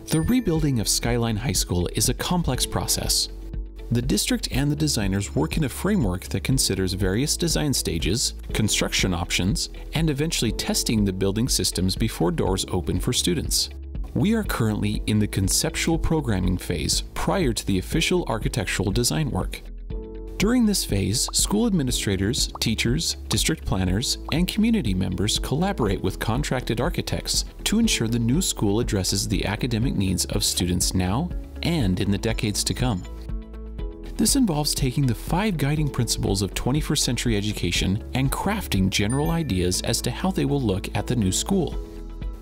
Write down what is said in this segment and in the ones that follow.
The rebuilding of Skyline High School is a complex process. The district and the designers work in a framework that considers various design stages, construction options, and eventually testing the building systems before doors open for students. We are currently in the conceptual programming phase prior to the official architectural design work. During this phase, school administrators, teachers, district planners, and community members collaborate with contracted architects to ensure the new school addresses the academic needs of students now and in the decades to come. This involves taking the 5 guiding principles of 21st century education and crafting general ideas as to how they will look at the new school.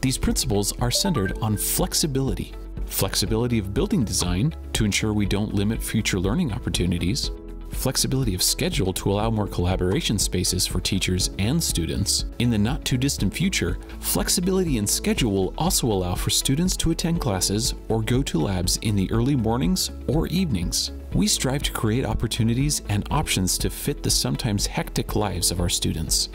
These principles are centered on flexibility. Flexibility of building design to ensure we don't limit future learning opportunities. Flexibility of schedule to allow more collaboration spaces for teachers and students. In the not too distant future, flexibility in schedule will also allow for students to attend classes or go to labs in the early mornings or evenings. We strive to create opportunities and options to fit the sometimes hectic lives of our students.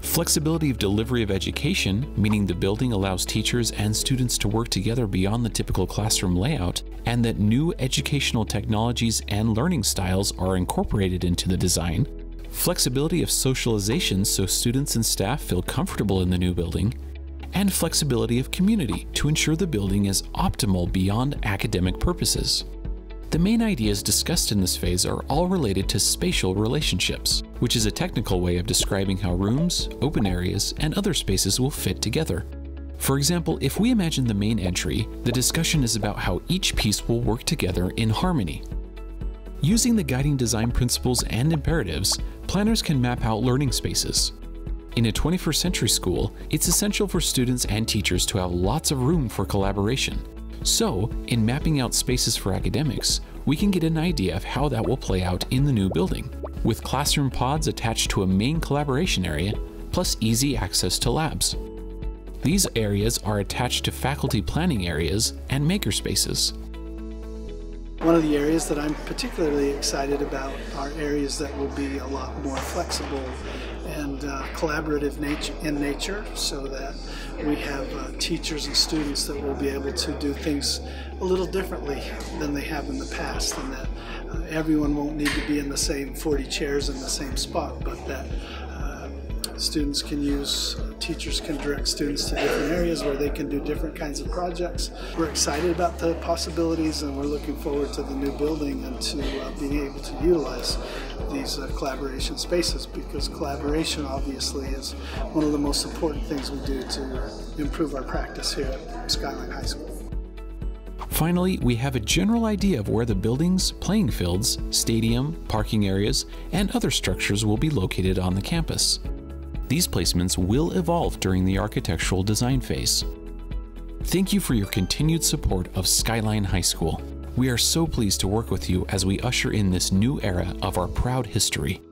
Flexibility of delivery of education, meaning the building allows teachers and students to work together beyond the typical classroom layout, and that new educational technologies and learning styles are incorporated into the design. Flexibility of socialization so students and staff feel comfortable in the new building, and flexibility of community to ensure the building is optimal beyond academic purposes. The main ideas discussed in this phase are all related to spatial relationships, which is a technical way of describing how rooms, open areas, and other spaces will fit together. For example, if we imagine the main entry, the discussion is about how each piece will work together in harmony. Using the guiding design principles and imperatives, planners can map out learning spaces. In a 21st century school, it's essential for students and teachers to have lots of room for collaboration. So, in mapping out spaces for academics, we can get an idea of how that will play out in the new building, with classroom pods attached to a main collaboration area, plus easy access to labs. These areas are attached to faculty planning areas and makerspaces. One of the areas that I'm particularly excited about are areas that will be a lot more flexible and collaborative in nature, so that we have teachers and students that will be able to do things a little differently than they have in the past, and that everyone won't need to be in the same 40 chairs in the same spot, but that teachers can direct students to different areas where they can do different kinds of projects. We're excited about the possibilities, and we're looking forward to the new building and to being able to utilize these collaboration spaces, because collaboration obviously is one of the most important things we do to improve our practice here at Skyline High School. Finally, we have a general idea of where the buildings, playing fields, stadium, parking areas, and other structures will be located on the campus. These placements will evolve during the architectural design phase. Thank you for your continued support of Skyline High School. We are so pleased to work with you as we usher in this new era of our proud history.